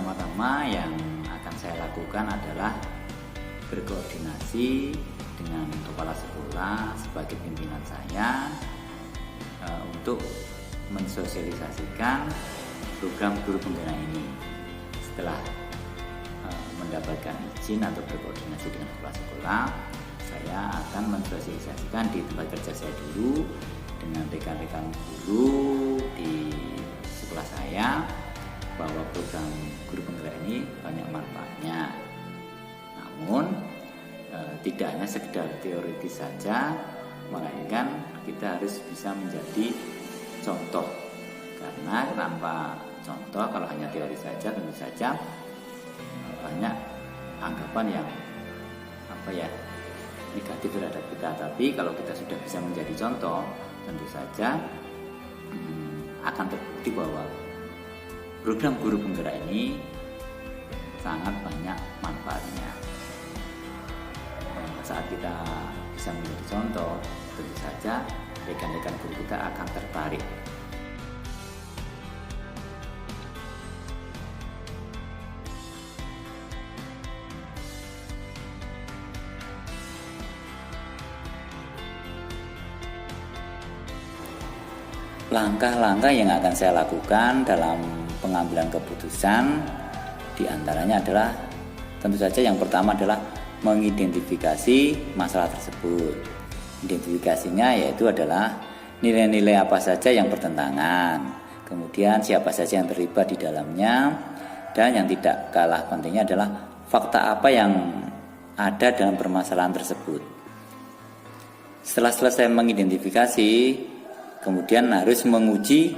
Pertama-tama yang akan saya lakukan adalah berkoordinasi dengan kepala sekolah sebagai pimpinan saya untuk mensosialisasikan program guru penggerak ini. Setelah mendapatkan izin atau berkoordinasi dengan kepala sekolah, saya akan mensosialisasikan di tempat kerja saya dulu dengan rekan-rekan guru di sekolah saya bahwa program guru penggerak ini banyak manfaatnya. Namun tidak hanya sekedar teoritis saja, melainkan kita harus bisa menjadi contoh. Karena tanpa contoh, kalau hanya teori saja, tentu saja banyak anggapan yang negatif terhadap kita. Tapi kalau kita sudah bisa menjadi contoh, tentu saja akan terbukti bahwa program guru penggerak ini sangat banyak manfaatnya. Saat kita bisa menjadi contoh, tentu saja rekan-rekan guru kita akan tertarik. Langkah-langkah yang akan saya lakukan dalam pengambilan keputusan diantaranya adalah tentu saja yang pertama adalah mengidentifikasi masalah tersebut. Identifikasinya yaitu adalah nilai-nilai apa saja yang bertentangan, kemudian siapa saja yang terlibat di dalamnya, dan yang tidak kalah pentingnya adalah fakta apa yang ada dalam permasalahan tersebut. Setelah selesai mengidentifikasi, kemudian harus menguji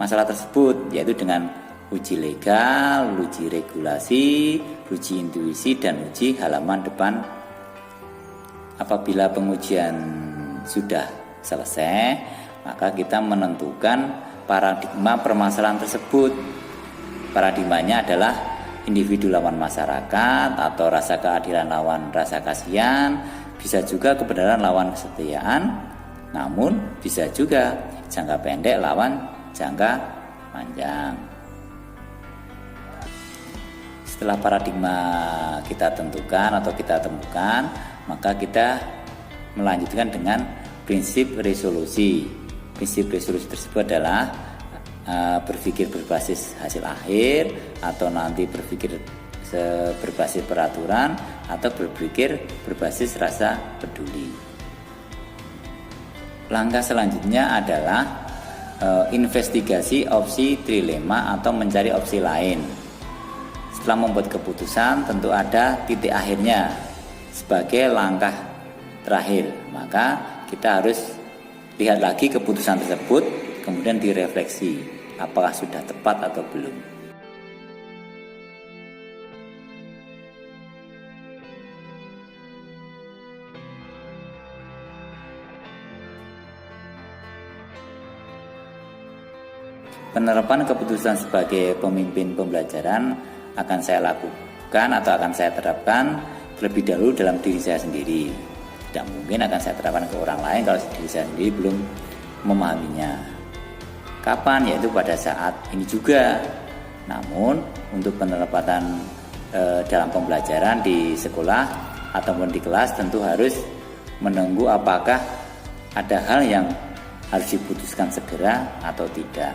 masalah tersebut, yaitu dengan uji legal, uji regulasi, uji intuisi, dan uji halaman depan. Apabila pengujian sudah selesai, maka kita menentukan paradigma permasalahan tersebut. Paradigmanya adalah individu lawan masyarakat, atau rasa keadilan lawan rasa kasihan, bisa juga kebenaran lawan kesetiaan, namun bisa juga jangka pendek lawan jangka panjang. Setelah paradigma kita tentukan atau kita temukan, maka kita melanjutkan dengan prinsip resolusi. Prinsip resolusi tersebut adalah berpikir berbasis hasil akhir, atau nanti berpikir berbasis peraturan, atau berpikir berbasis rasa peduli. Langkah selanjutnya adalah investigasi opsi trilema atau mencari opsi lain. Setelah membuat keputusan, tentu ada titik akhirnya sebagai langkah terakhir. Maka kita harus lihat lagi keputusan tersebut, kemudian direfleksi apakah sudah tepat atau belum. Penerapan keputusan sebagai pemimpin pembelajaran akan saya lakukan atau akan saya terapkan terlebih dahulu dalam diri saya sendiri. Tidak mungkin akan saya terapkan ke orang lain kalau diri saya sendiri belum memahaminya. Kapan? Yaitu pada saat ini juga. Namun untuk penerapan dalam pembelajaran di sekolah ataupun di kelas tentu harus menunggu apakah ada hal yang harus diputuskan segera atau tidak.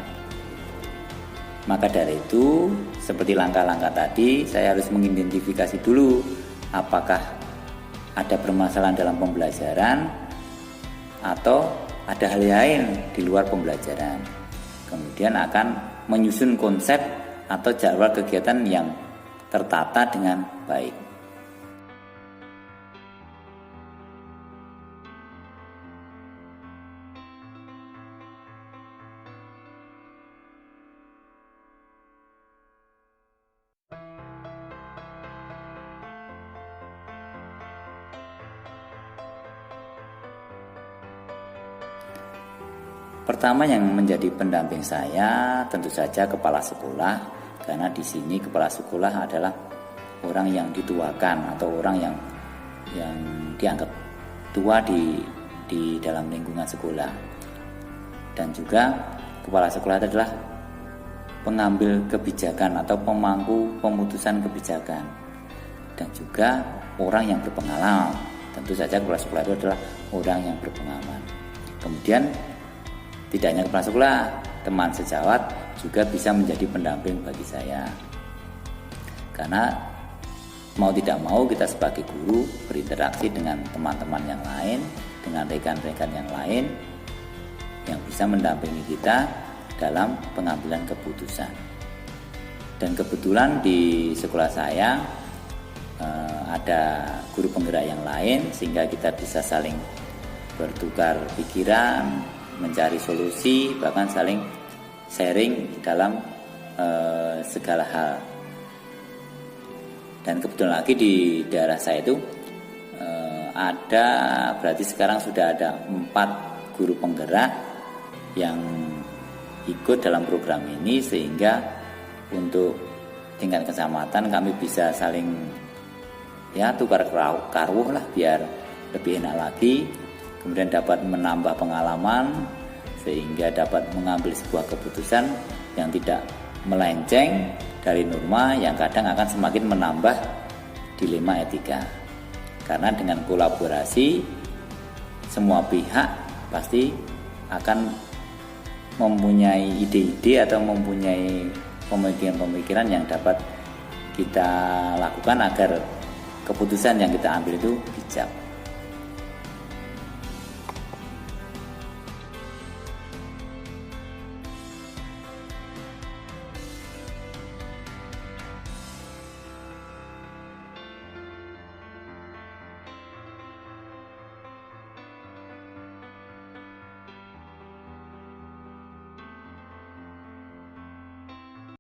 Maka dari itu, seperti langkah-langkah tadi, saya harus mengidentifikasi dulu apakah ada permasalahan dalam pembelajaran atau ada hal lain di luar pembelajaran. Kemudian akan menyusun konsep atau jadwal kegiatan yang tertata dengan baik. Pertama yang menjadi pendamping saya tentu saja kepala sekolah, karena di sini kepala sekolah adalah orang yang dituakan atau orang yang dianggap tua di dalam lingkungan sekolah. Dan juga kepala sekolah adalah pengambil kebijakan atau pemangku pemutusan kebijakan, dan juga orang yang berpengalaman. Tentu saja kepala sekolah itu adalah orang yang berpengalaman. Kemudian tidak hanya kepala sekolah, teman sejawat juga bisa menjadi pendamping bagi saya. Karena mau tidak mau kita sebagai guru berinteraksi dengan teman-teman yang lain, dengan rekan-rekan yang lain yang bisa mendampingi kita dalam pengambilan keputusan. Dan kebetulan di sekolah saya ada guru penggerak yang lain, sehingga kita bisa saling bertukar pikiran, mencari solusi, bahkan saling sharing dalam segala hal. Dan kebetulan lagi di daerah saya itu ada, berarti sekarang sudah ada 4 guru penggerak yang ikut dalam program ini, sehingga untuk tingkat kecamatan kami bisa saling tukar karuh lah biar lebih enak lagi, kemudian dapat menambah pengalaman sehingga dapat mengambil sebuah keputusan yang tidak melenceng dari norma yang kadang akan semakin menambah dilema etika. Karena dengan kolaborasi semua pihak pasti akan mempunyai ide-ide atau mempunyai pemikiran-pemikiran yang dapat kita lakukan agar keputusan yang kita ambil itu bijak.